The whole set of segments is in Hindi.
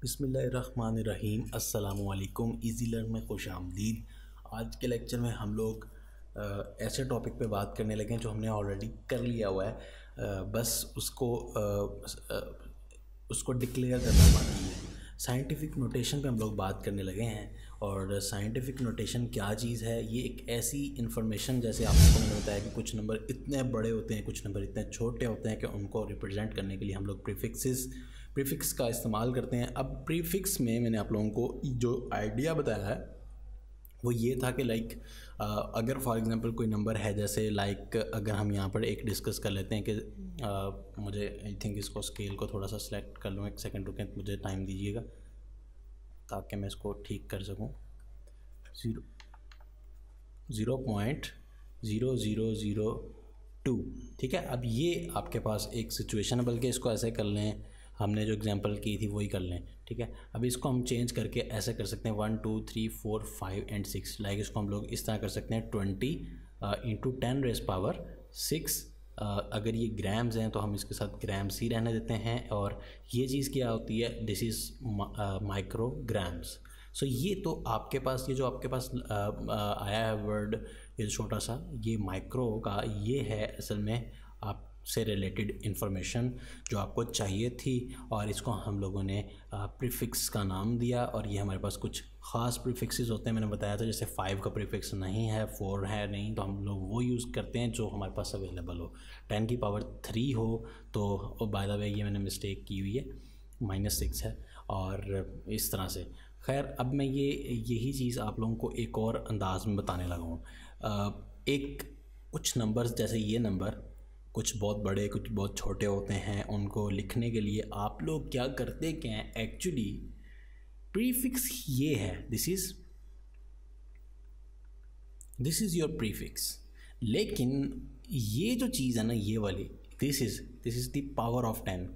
बिस्मिल्लाहिर्रहमानिर्रहीम। अस्सलामुअलैकुम। इजी लर्न में खुश आमदीद। आज के लेक्चर में हम लोग ऐसे टॉपिक पे बात करने लगे हैं जो हमने ऑलरेडी कर लिया हुआ है, बस उसको डिक्लेयर करना बाकी है। साइंटिफिक नोटेशन पे हम लोग बात करने लगे हैं। और साइंटिफिक नोटेशन क्या चीज़ है? ये एक ऐसी इन्फॉर्मेशन, जैसे आपको मैंने बताया कि कुछ नंबर इतने बड़े होते हैं, कुछ नंबर इतने छोटे होते हैं कि उनको रिप्रेजेंट करने के लिए हम लोग प्रीफिक्स का इस्तेमाल करते हैं। अब प्रीफिक्स में मैंने आप लोगों को जो आइडिया बताया है वो ये था कि अगर फॉर एग्जांपल कोई नंबर है, जैसे अगर हम यहाँ पर एक डिस्कस कर लेते हैं कि मुझे आई थिंक इसको स्केल को थोड़ा सा सिलेक्ट कर लूँ। एक सेकंड रुकें, मुझे टाइम दीजिएगा ताकि मैं इसको ठीक कर सकूँ। 0.0002, ठीक है। अब ये आपके पास एक सिचुएशन है, बल्कि इसको ऐसे कर लें, हमने जो एग्जांपल की थी वही कर लें, ठीक है। अब इसको हम चेंज करके ऐसे कर सकते हैं 1 2 3 4 5 एंड 6। इसको हम लोग इस तरह कर सकते हैं 20 × 10⁻⁶। अगर ये ग्राम्स हैं तो हम इसके साथ ग्राम्स ही रहने देते हैं। और ये चीज़ क्या होती है? This is micrograms. सो ये तो आपके पास ये जो आपके पास आया है वर्ड, ये छोटा सा, ये माइक्रो का, ये है असल में आपसे रिलेटेड इंफॉर्मेशन जो आपको चाहिए थी। और इसको हम लोगों ने प्रीफिक्स का नाम दिया। और ये हमारे पास कुछ ख़ास प्रीफिक्सेस होते हैं, मैंने बताया था। जैसे 5 का प्रीफिक्स नहीं है, 4 है नहीं, तो हम लोग वो यूज़ करते हैं जो हमारे पास अवेलेबल हो। 10 की पावर 3 हो तो बाय द वे ये मैंने मिस्टेक की हुई है, -6 है। और इस तरह से खैर, अब मैं यही चीज़ आप लोगों को एक और अंदाज में बताने लगा हूँ। कुछ नंबर्स, जैसे ये नंबर, कुछ बहुत बड़े कुछ बहुत छोटे होते हैं। उनको लिखने के लिए आप लोग क्या करते क्या हैं? एक्चुअली प्रीफिक्स ये है, दिस इज़ योर प्रीफिक्स। लेकिन ये जो चीज़ है ना, ये वाली, this is the power of 10।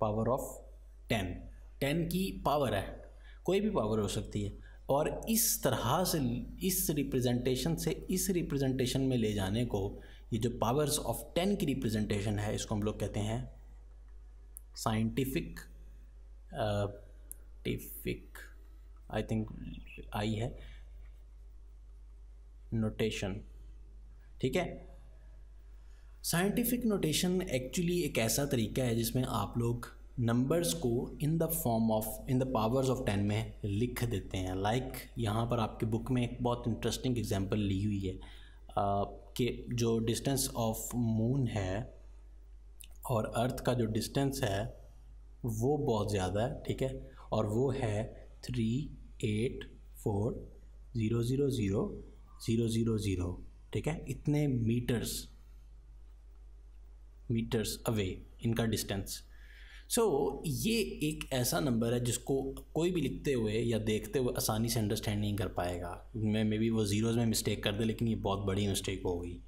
Power of 10 की पावर है, कोई भी पावर हो सकती है। और इस तरह से इस रिप्रेजेंटेशन में ले जाने को, ये जो पावर्स ऑफ 10 की रिप्रेजेंटेशन है, इसको हम लोग कहते हैं साइंटिफिक आई थिंक आई है नोटेशन, ठीक है। साइंटिफिक नोटेशन एक्चुअली एक ऐसा तरीका है जिसमें आप लोग नंबर्स को इन द पावर्स ऑफ 10 में लिख देते हैं। यहाँ पर आपकी बुक में एक बहुत इंटरेस्टिंग एग्जांपल ली हुई है कि जो डिस्टेंस ऑफ मून है और अर्थ का जो डिस्टेंस है वो बहुत ज़्यादा है, ठीक है। और वो है 384000000, ठीक है। इतने मीटर्स अवे इनका डिस्टेंस। ये एक ऐसा नंबर है जिसको कोई भी लिखते हुए या देखते हुए आसानी से अंडरस्टैंड नहीं कर पाएगा। मे बी वो ज़ीरोज़ में मिस्टेक कर दे, लेकिन ये बहुत बड़ी मिस्टेक हो गई।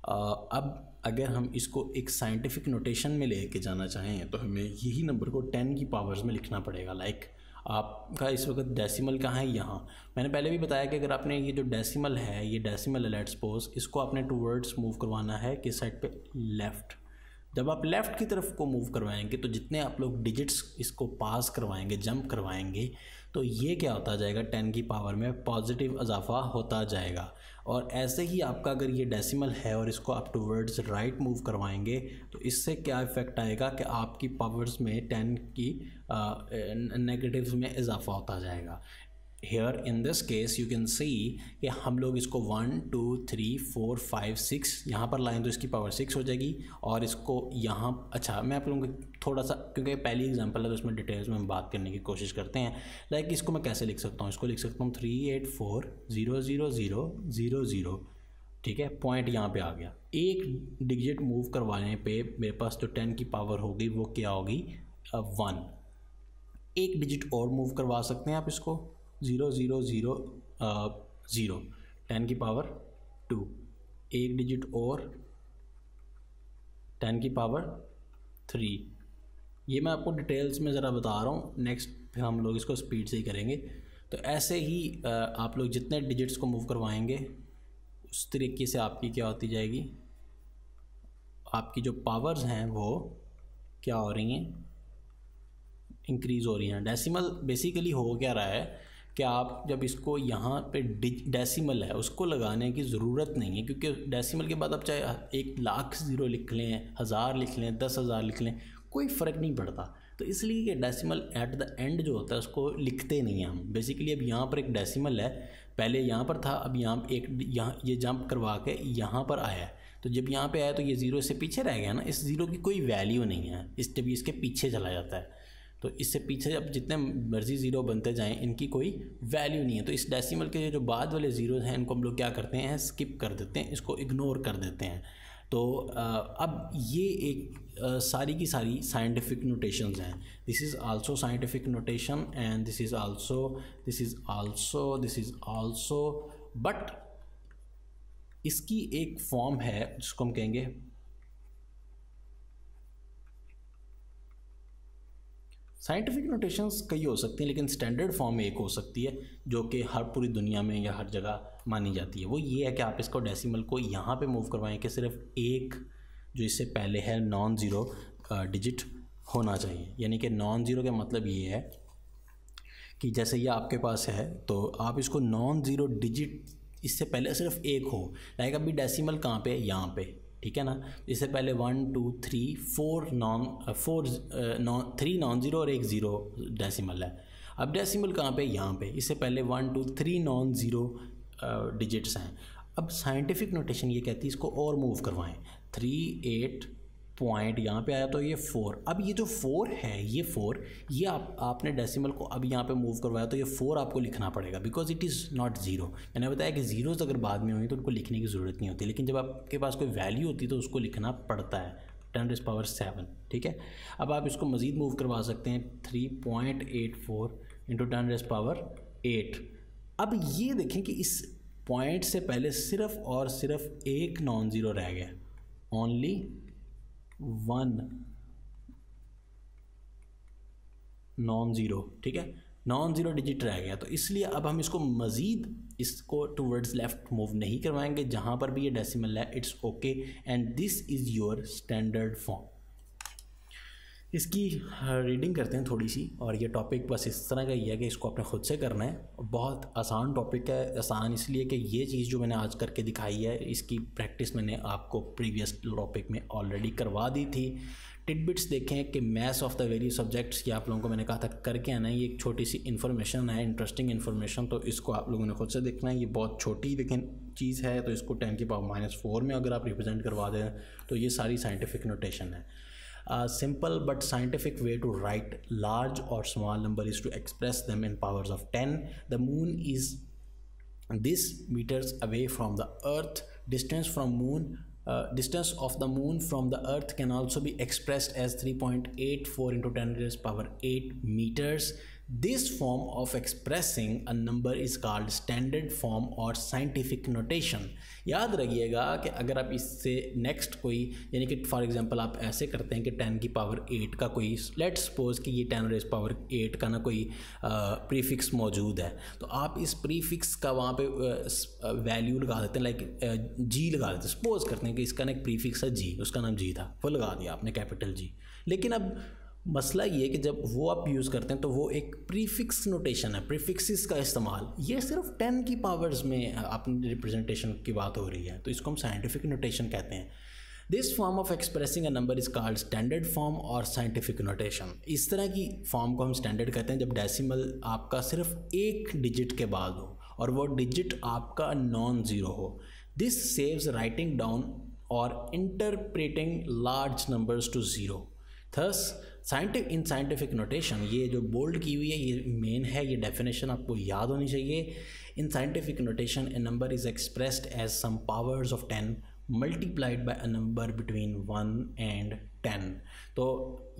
अब अगर हम इसको एक साइंटिफिक नोटेशन में लेके जाना चाहें तो हमें यही नंबर को 10 की पावर्स में लिखना पड़ेगा। आपका इस वक्त डेसिमल कहाँ है? यहाँ। मैंने पहले भी बताया कि अगर आपने ये जो डेसिमल है, ये डेसिमल है, लेट्स सपोज, इसको आपने टूवर्ड्स मूव करवाना है किस साइड पे? लेफ़्ट। जब आप लेफ़्ट की तरफ को मूव करवाएंगे तो जितने आप लोग डिजिट्स इसको पास करवाएंगे, जंप करवाएंगे, तो ये क्या होता जाएगा? 10 की पावर में पॉजिटिव इजाफा होता जाएगा। और ऐसे ही आपका अगर ये डेसिमल है और इसको आप टूवर्ड्स राइट मूव करवाएंगे तो इससे क्या इफ़ेक्ट आएगा कि आपकी पावर्स में 10 की नेगेटिव्स में इजाफा होता जाएगा। Here in this case you can see कि हम लोग इसको 1 2 3 4 5 6 यहाँ पर लाएँ तो इसकी पावर 6 हो जाएगी। और इसको यहाँ, अच्छा मैं आप लोगों को थोड़ा सा, क्योंकि पहली एग्जांपल है तो इसमें डिटेल्स में हम बात करने की कोशिश करते हैं। इसको मैं कैसे लिख सकता हूँ? इसको लिख सकता हूँ 384000000, ठीक है। पॉइंट यहाँ पे आ गया। एक डिजिट मूव करवाने पे मेरे पास जो 10 की पावर होगी वो क्या होगी? 1। एक डिजिट और मूव करवा सकते हैं आप इसको, 0000, 10 की पावर 2। एक डिजिट और, 10 की पावर 3। ये मैं आपको डिटेल्स में ज़रा बता रहा हूँ, नेक्स्ट फिर हम लोग इसको स्पीड से ही करेंगे। तो ऐसे ही आप लोग जितने डिजिट्स को मूव करवाएंगे उस तरीके से आपकी क्या होती जाएगी? आपकी जो पावर्स हैं वो क्या हो रही हैं? इंक्रीज़ हो रही हैं। डेसिमल बेसिकली हो क्या रहा है कि आप जब इसको यहाँ पे डेसिमल है उसको लगाने की ज़रूरत नहीं है, क्योंकि डेसिमल के बाद आप चाहे 1,00,000 ज़ीरो लिख लें, 1000 लिख लें, 10,000 लिख लें, कोई फ़र्क नहीं पड़ता। तो इसलिए ये डेसिमल एट द एंड जो होता है उसको लिखते नहीं हैं हम। बेसिकली अब यहाँ पर एक डेसिमल है, पहले यहाँ पर था, अब यहाँ ये जंप करवा के यहाँ पर आया है। तो जब यहाँ पे आया तो ये ज़ीरो से पीछे रह गया ना, इस ज़ीरो की कोई वैल्यू नहीं है, इस जब इसके पीछे चला जाता है तो इससे पीछे अब जितने मर्जी ज़ीरो बनते जाएं इनकी कोई वैल्यू नहीं है। तो इस डेसिमल के जो बाद वाले ज़ीरो हैं इनको हम लोग क्या करते हैं, स्किप कर देते हैं, इसको इग्नोर कर देते हैं। तो अब ये एक सारी की सारी साइंटिफिक नोटेशंस हैं। This is also scientific notation and this is also but इसकी एक फॉर्म है जिसको हम कहेंगे साइंटिफिक नोटेशंस कई हो सकती हैं, लेकिन स्टैंडर्ड फॉर्म एक हो सकती है जो कि हर पूरी दुनिया में या हर जगह मानी जाती है। वो ये है कि आप इसको डेसिमल को यहाँ पे मूव करवाएं कि सिर्फ एक जो इससे पहले है नॉन ज़ीरो डिजिट होना चाहिए। यानी कि नॉन ज़ीरो का मतलब ये है कि जैसे ये आपके पास है तो आप इसको नॉन ज़ीरो डिजिट इससे पहले सिर्फ एक हो। लाइक अभी डेसिमल कहाँ पे है, यहाँ पे, ठीक है ना। इससे पहले 1 2 3 3 नॉन ज़ीरो और एक ज़ीरो डेसिमल है। अब डेसिमल कहाँ पे, यहाँ पे। इससे पहले 1 2 3 नॉन ज़ीरो डिजिट्स हैं। अब साइंटिफिक नोटेशन ये कहती है इसको और मूव करवाएं, 3 8 पॉइंट यहाँ पे आया तो ये 4। अब ये जो 4 है, ये 4 ये आपने डेसिमल को अब यहाँ पे मूव करवाया तो ये 4 आपको लिखना पड़ेगा, because it is not zero. मैंने बताया कि ज़ीरोज़ अगर बाद में हुई तो उनको लिखने की ज़रूरत नहीं होती, लेकिन जब आपके पास कोई वैल्यू होती है तो उसको लिखना पड़ता है, 10⁻⁷, ठीक है। अब आप इसको मज़ीद मूव करवा सकते हैं 3.84 × 10⁸। अब ये देखें कि इस पॉइंट से पहले सिर्फ और सिर्फ एक नॉन ज़ीरो रह गया, ओनली 1 नॉन ज़ीरो, ठीक है, नॉन ज़ीरो डिजिट रह गया। तो इसलिए अब हम इसको मज़ीद इसको टूवर्ड्स लेफ़्ट मूव नहीं करवाएंगे। जहाँ पर भी ये डेसिमल है it's okay and this is your standard form. इसकी रीडिंग करते हैं थोड़ी सी, और ये टॉपिक बस इस तरह का ही है कि इसको आपने ख़ुद से करना है। बहुत आसान टॉपिक है, आसान इसलिए कि ये चीज़ जो मैंने आज करके दिखाई है इसकी प्रैक्टिस मैंने आपको प्रीवियस टॉपिक में ऑलरेडी करवा दी थी। टिडबिट्स देखें कि maths of the various subjects की आप लोगों को मैंने कहा था करके आना है। ये एक छोटी सी इन्फॉर्मेशन है, इंटरेस्टिंग इन्फॉर्मेशन, तो इसको आप लोगों ने खुद से देखना है। ये बहुत छोटी लेकिन चीज़ है, तो इसको 10⁻⁴ में अगर आप रिप्रेजेंट करवा दें तो ये सारी साइंटिफिक नोटेशन है। Simple but scientific way to write large or small number is to express them in powers of 10. The moon is this meters away from the earth. Distance of the moon from the earth can also be expressed as 3.84 × 10⁸ meters. This form of expressing a number is called standard form or scientific notation. याद रखिएगा कि अगर आप इससे नेक्स्ट कोई, यानी कि फॉर एग्जांपल आप ऐसे करते हैं कि 10⁸ का कोई, लेट्स सपोज कि ये 10⁸ का ना कोई प्रीफिक्स मौजूद है, तो आप इस प्रीफिक्स का वहाँ पे वैल्यू लगा देते हैं, लाइक जी लगा देते हैं। सपोज करते हैं कि इसका ना एक प्रीफिक्स है जी, उसका नाम जी था, वो लगा दिया आपने कैपिटल जी। लेकिन अब मसला ये है कि जब वो आप यूज़ करते हैं तो वो एक प्रीफिक्स नोटेशन है, प्रीफिक्सेस का इस्तेमाल, ये सिर्फ 10 की पावर्स में अपनी रिप्रेजेंटेशन की बात हो रही है, तो इसको हम साइंटिफिक नोटेशन कहते हैं। This form of expressing a number is called standard form और साइंटिफिक नोटेशन। इस तरह की फॉर्म को हम स्टैंडर्ड कहते हैं जब डेसिमल आपका सिर्फ एक डिजिट के बाद हो और वो डिजिट आपका नॉन ज़ीरो हो। दिस सेव्स राइटिंग डाउन और interpreting large numbers to zero. Thus in scientific notation, ये जो बोल्ड की हुई है ये मेन है, ये डेफिनेशन आपको याद होनी चाहिए। In scientific notation a number is expressed as some powers of 10 multiplied by a number between 1 and 10। तो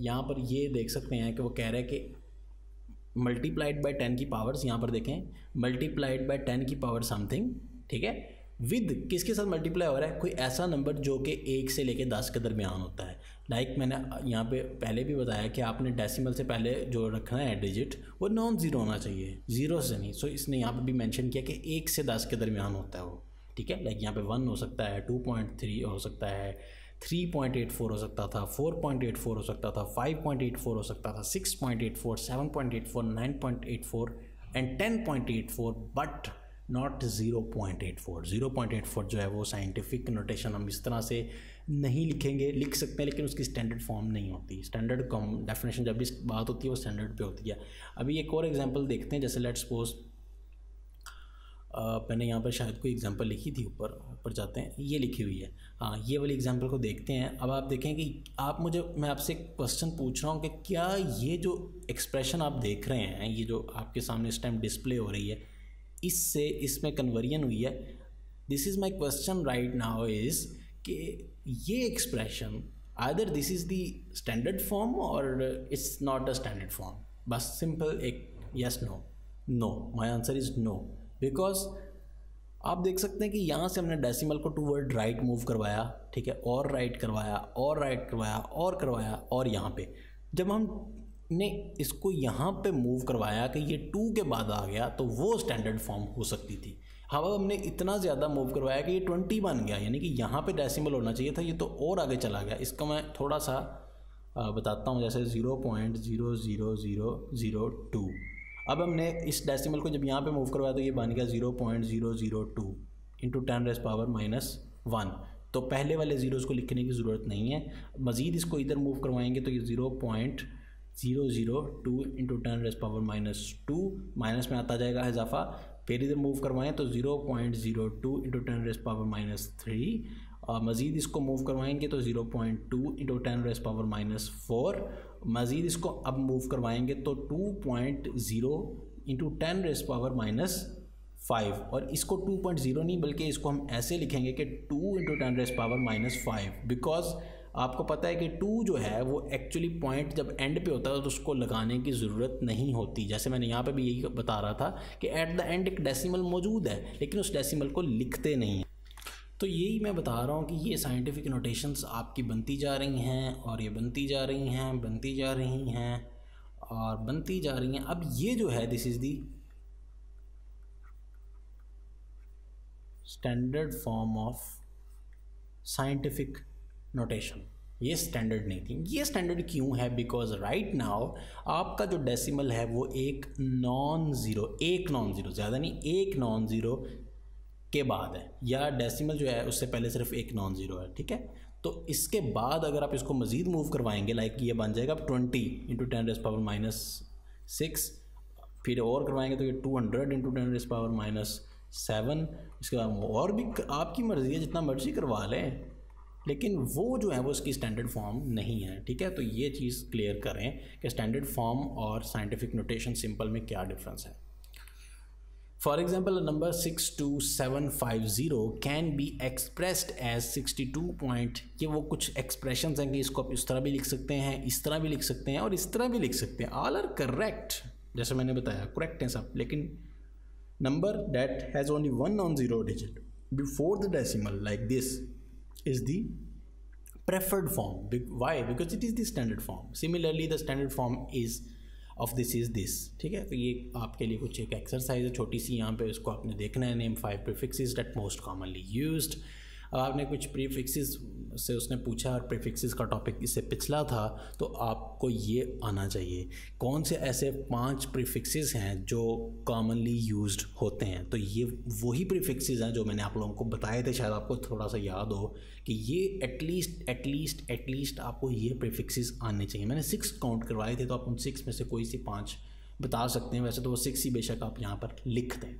यहाँ पर ये देख सकते हैं कि वो कह रहे हैं कि मल्टीप्लाइड बाय 10 की पावर्स, यहाँ पर देखें मल्टीप्लाइड बाय 10 की पावर समथिंग, ठीक है, विद किसके साथ मल्टीप्लाई हो रहा है, कोई ऐसा नंबर जो कि 1 से लेके 10 के दरमियान होता है। लाइक मैंने यहाँ पे पहले भी बताया कि आपने डेसिमल से पहले जो रखना है डिजिट वो नॉन ज़ीरो होना चाहिए, ज़ीरो से नहीं। सो इसने यहाँ पे भी मेंशन किया कि 1 से 10 के दरमियान होता है वो, ठीक है। लाइक यहाँ पे 1 हो सकता है, 2.3 हो सकता है, 3.84 हो सकता था, 4.84 हो सकता था, 5.84 हो सकता था, 6.84, 7.84, 9.84 एंड 10.84, बट नॉट 0.84। 0.84 जो है वो साइंटिफिक नोटेशन हम इस तरह से नहीं लिखेंगे, लिख सकते हैं लेकिन उसकी स्टैंडर्ड फॉर्म नहीं होती। स्टैंडर्ड कम डेफिनेशन जब भी बात होती है वो स्टैंडर्ड पे होती है। अभी एक और एग्जांपल देखते हैं, जैसे लेट्स सपोज मैंने यहाँ पर शायद कोई एग्जांपल लिखी थी, ऊपर जाते हैं, ये लिखी हुई है। हाँ, ये वाली एग्जांपल को देखते हैं। अब आप देखें कि मैं आपसे एक क्वेश्चन पूछ रहा हूँ कि क्या ये जो एक्सप्रेशन आप देख रहे हैं, ये जो आपके सामने इस टाइम डिस्प्ले हो रही है, इससे इसमें कन्वर्जन हुई है? This is my question right now is कि ये expression either this is the standard form और it's not a standard form. बस सिंपल एक yes no. My answer is no, because आप देख सकते हैं कि यहाँ से हमने डेसिमल को टूवर्ड राइट मूव करवाया, ठीक है, और राइट करवाया, और राइट करवाया, और करवाया, और यहाँ पे जब हमने इसको यहाँ पे मूव करवाया कि ये 2 के बाद आ गया तो वो स्टैंडर्ड फॉर्म हो सकती थी। हाँ, हमने इतना ज़्यादा मूव करवाया कि ये 20 बन गया, यानी कि यहाँ पे डेसिमल होना चाहिए था, ये तो और आगे चला गया। इसका मैं थोड़ा सा बताता हूँ, जैसे 0.00002। अब हमने इस डेसिमल को जब यहाँ पे मूव करवाया तो ये बन गया 0.002 इंटू 10⁻⁻1। तो पहले वाले ज़ीरोज़ को लिखने की ज़रूरत नहीं है, मज़ीद इसको इधर मूव करवाएंगे तो ये 0.002 इंटू 10⁻⁻2, माइनस में आता जाएगा इजाफा, फिर इधर मूव करवाएं तो 0.02 इंटू 10⁻3, और मज़ीद इसको मूव करवाएंगे तो 0.2 इंटू 10⁻4, मज़ीद इसको अब मूव करवाएंगे तो 2.0 इंटू 10⁻5, और इसको 2.0 नहीं बल्कि इसको हम ऐसे लिखेंगे कि 2 इंटू 10⁻5, बिकॉज आपको पता है कि 2 जो है वो एक्चुअली पॉइंट जब एंड पे होता है तो उसको लगाने की ज़रूरत नहीं होती। जैसे मैंने यहाँ पे भी यही बता रहा था कि एट द एंड एक डेसिमल मौजूद है लेकिन उस डेसिमल को लिखते नहीं हैं। तो यही मैं बता रहा हूँ कि ये साइंटिफिक नोटेशंस आपकी बनती जा रही हैं और ये बनती जा रही हैं, बनती जा रही हैं और बनती जा रही हैं। अब ये जो है this is the standard form of scientific notation. ये स्टैंडर्ड नहीं थी, ये स्टैंडर्ड क्यों है? बिकॉज राइट नाउ आपका जो डेसिमल है वो एक नॉन ज़ीरो ज़्यादा नहीं, एक नॉन ज़ीरो के बाद है, या डेसिमल जो है उससे पहले सिर्फ एक नॉन ज़ीरो है, ठीक है। तो इसके बाद अगर आप इसको मज़ीद मूव करवाएंगे, लाइक ये बन जाएगा 20 इंटू 10⁻⁻6, फिर और करवाएंगे तो ये 200 इंटू 10⁻⁻7, इसके बाद और भी आपकी मर्ज़ी है, जितना मर्ज़ी करवा लें, लेकिन वो जो है वो इसकी स्टैंडर्ड फॉर्म नहीं है, ठीक है। तो ये चीज़ क्लियर करें कि स्टैंडर्ड फॉर्म और साइंटिफिक नोटेशन सिंपल में क्या डिफरेंस है। For example, number 62750 can be expressed as 62 point. ये वो कुछ एक्सप्रेशंस हैं कि इसको आप इस तरह भी लिख सकते हैं, इस तरह भी लिख सकते हैं और इस तरह भी लिख सकते हैं। ऑल आर करेक्ट, जैसे मैंने बताया करेक्ट हैं सब, लेकिन number that has only 1 non zero digit before the decimal like this is the preferred form. Why? Because it is the standard form. Similarly, the standard form is of this is this, ठीक है। तो ये आपके लिए कुछ एक एक्सरसाइज है छोटी सी, यहाँ पे उसको आपने देखना है। Name 5 prefixes that most commonly used. आपने कुछ प्रीफिक्सेस से उसने पूछा और प्रीफिक्सेस का टॉपिक इससे पिछला था, तो आपको ये आना चाहिए कौन से ऐसे 5 प्रीफिक्सेस हैं जो कॉमनली यूज्ड होते हैं। तो ये वही प्रीफिक्सेस हैं जो मैंने आप लोगों को बताए थे, शायद आपको थोड़ा सा याद हो कि ये एटलीस्ट आपको ये प्रीफिक्सेस आने चाहिए। मैंने 6 काउंट करवाए थे, तो आप उन 6 में से कोई सी 5 बता सकते हैं। वैसे तो वो 6 ही बेशक आप यहाँ पर लिख दें।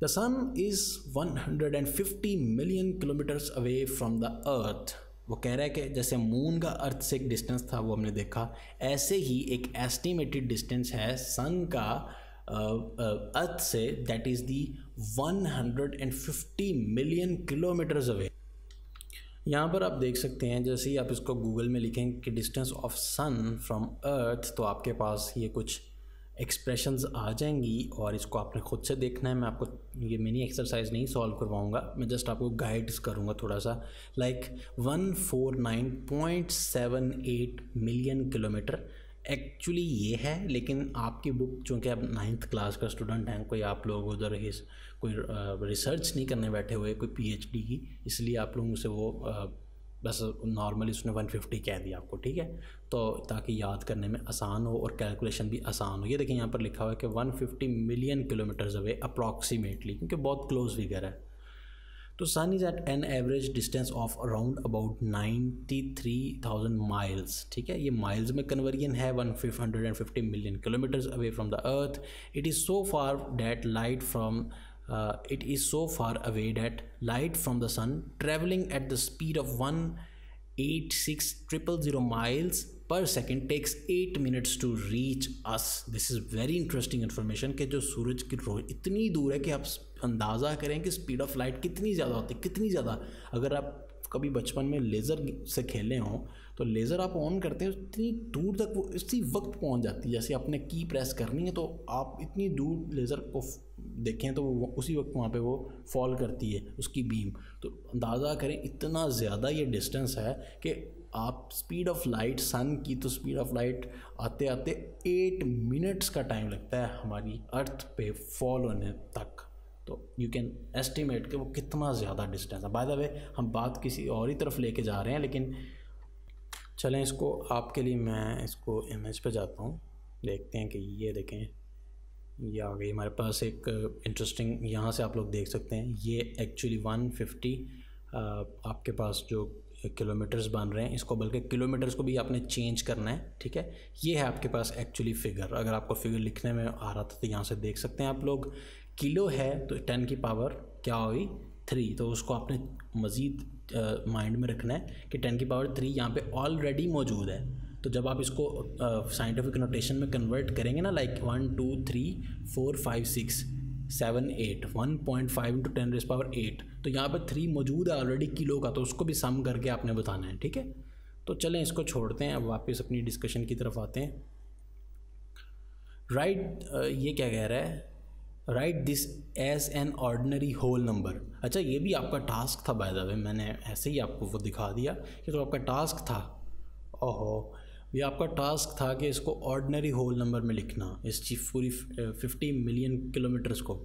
The sun is 150 million kilometers away from the earth। वो कह रहा है कि जैसे मून का अर्थ से एक डिस्टेंस था वो हमने देखा, ऐसे ही एक एस्टिमेटेड डिस्टेंस है सन का अर्थ से, that is the 150 million kilometres away. यहाँ पर आप देख सकते हैं, जैसे ही आप इसको गूगल में लिखेंगे कि डिस्टेंस ऑफ सन फ्रॉम अर्थ, तो आपके पास ये कुछ एक्सप्रेशंस आ जाएंगी और इसको आपने खुद से देखना है। मैं आपको ये मिनी एक्सरसाइज नहीं सॉल्व करवाऊंगा, मैं जस्ट आपको गाइड्स करूँगा थोड़ा सा। लाइक 149.78 मिलियन किलोमीटर एक्चुअली ये है, लेकिन आपकी बुक चूँकि आप 9th क्लास का स्टूडेंट हैं, कोई आप लोग उधर कोई रिसर्च नहीं करने बैठे हुए कोई PhD की, इसलिए आप लोगों से वो बस नॉर्मली उसने 150 कह दिया आपको, ठीक है, तो ताकि याद करने में आसान हो और कैलकुलेशन भी आसान हो। ये देखिए यहाँ पर लिखा हुआ है कि 150 मिलियन किलोमीटर्स अवे अप्रॉक्सीमेटली, क्योंकि बहुत क्लोज फिगर है। तो sun is at an average distance of around about 93,000 miles, ठीक है, ये माइल्स में कन्वर्जन है, 150 million kilometres away from the earth. It is so far that light from it is so far away that light from the sun traveling at the speed of 186,000 miles per second takes 8 minutes to reach us. This is very interesting information कि जो सूरज की रोशनी इतनी दूर है कि आप अंदाज़ा करें कि स्पीड ऑफ लाइट कितनी ज़्यादा होती है, कितनी ज़्यादा। अगर आप कभी बचपन में लेज़र से खेले हों तो लेज़र आप ऑन करते हैं इतनी दूर तक वो इसी वक्त पहुंच जाती है, जैसे आपने की प्रेस करनी है तो आप इतनी दूर लेज़र को देखें तो वो उसी वक्त वहाँ पे वो फॉल करती है उसकी बीम। तो अंदाज़ा करें इतना ज़्यादा ये डिस्टेंस है कि आप स्पीड ऑफ लाइट सन की, तो स्पीड ऑफ लाइट आते आते 8 मिनट्स का टाइम लगता है हमारी अर्थ पे फॉल होने तक। तो यू कैन एस्टिमेट कि वो कितना ज़्यादा डिस्टेंस है। बाय द वे हम बात किसी और ही तरफ लेके जा रहे हैं, लेकिन चलें इसको आपके लिए मैं इसको इमेज पे जाता हूँ, देखते हैं कि ये देखें ये आ गई हमारे पास एक इंटरेस्टिंग, यहाँ से आप लोग देख सकते हैं ये एक्चुअली 150 आपके पास जो किलोमीटर्स बन रहे हैं, इसको बल्कि किलोमीटर्स को भी आपने चेंज करना है, ठीक है। ये है आपके पास एक्चुअली फिगर, अगर आपको फिगर लिखने में आ रहा था तो यहाँ से देख सकते हैं आप लोग। किलो है तो 10 की पावर क्या हुई 3, तो उसको आपने मज़ीद माइंड में रखना है कि 10 की पावर 3 यहाँ पे ऑलरेडी मौजूद है। तो जब आप इसको साइंटिफिक नोटेशन में कन्वर्ट करेंगे ना, लाइक 1 2 3 4 5 6 7 8 1.5 इंटू 10⁸, तो यहाँ पर 3 मौजूद है ऑलरेडी किलो का, तो उसको भी सम करके आपने बताना है, ठीक है। तो चलें इसको छोड़ते हैं, अब वापस अपनी डिस्कशन की तरफ आते हैं। राइट ये क्या कह रहा है, write this as an ordinary whole number. अच्छा ये भी आपका टास्क था बाय द वे, मैंने ऐसे ही आपको वो दिखा दिया कि तो आपका टास्क था। ओहो, ये आपका टास्क था कि इसको ऑर्डिनरी होल नंबर में लिखना, इस चीज़ पूरी 50 मिलियन किलोमीटर्स को।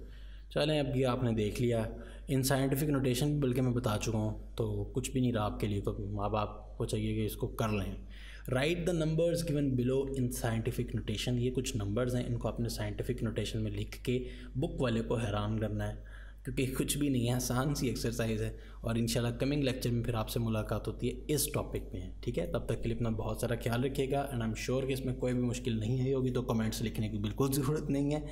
चलें अब ये आपने देख लिया, इन साइंटिफिक नोटेशन बल्कि मैं बता चुका हूँ, तो कुछ भी नहीं रहा आपके लिए, तो अब आपको चाहिए कि इसको कर लें। Right the numbers given below in scientific notation, ये कुछ नंबर्स हैं, इनको आपने साइंटिफिक नोटेशन में लिख के बुक वाले को हैरान करना है, क्योंकि कुछ भी नहीं है, आसान सी एक्सरसाइज है। और इंशाल्लाह कमिंग लेक्चर में फिर आपसे मुलाकात होती है इस टॉपिक में, ठीक है। तब तक के लिए अपना बहुत सारा ख्याल रखिएगा, एंड आई एम श्योर कि इसमें कोई भी मुश्किल नहीं आई होगी, तो कमेंट्स लिखने की बिल्कुल ज़रूरत नहीं है,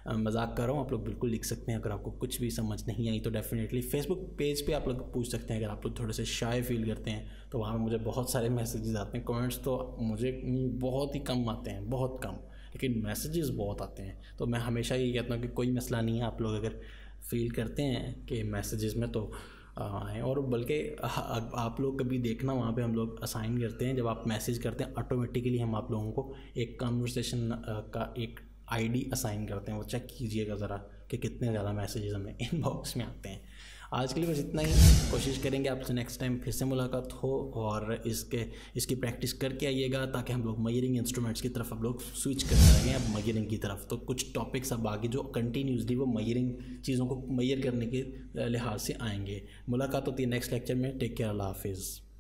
मजाक कर रहा हूँ, आप लोग बिल्कुल लिख सकते हैं। अगर आपको कुछ भी समझ नहीं आई तो डेफिनेटली फेसबुक पेज पे आप लोग पूछ सकते हैं। अगर आप लोग थोड़े से शाय फील करते हैं तो वहाँ मुझे बहुत सारे मैसेजेस आते हैं, कमेंट्स तो मुझे बहुत ही कम आते हैं, बहुत कम, लेकिन मैसेजेस बहुत आते हैं। तो मैं हमेशा ये कहता हूँ कि कोई मसला नहीं है, आप लोग अगर फील करते हैं कि मैसेजेस में तो आएँ, और बल्कि आप लोग कभी देखना वहाँ पे हम लोग असाइन करते हैं, जब आप मैसेज करते हैं ऑटोमेटिकली हम आप लोगों को एक कन्वर्सेशन का एक आईडी असाइन करते हैं, वो चेक कीजिएगा ज़रा कि कितने ज़्यादा मैसेजेस हमें इनबॉक्स में आते हैं। आज के लिए बस इतना ही, कोशिश करेंगे आपसे नेक्स्ट टाइम फिर से मुलाकात हो, और इसकी प्रैक्टिस करके आइएगा ताकि हम लोग मेजरिंग इंस्ट्रूमेंट्स की तरफ हम लोग स्विच करने लगे अब मेजरिंग की तरफ। तो कुछ टॉपिक्स अब आगे जो कंटिन्यूसली वो मेजरिंग चीज़ों को मेजर करने के लिहाज से आएंगे। मुलाकात होती है नेक्स्ट लेक्चर में। टेक केयर, अल्लाह हाफिज़।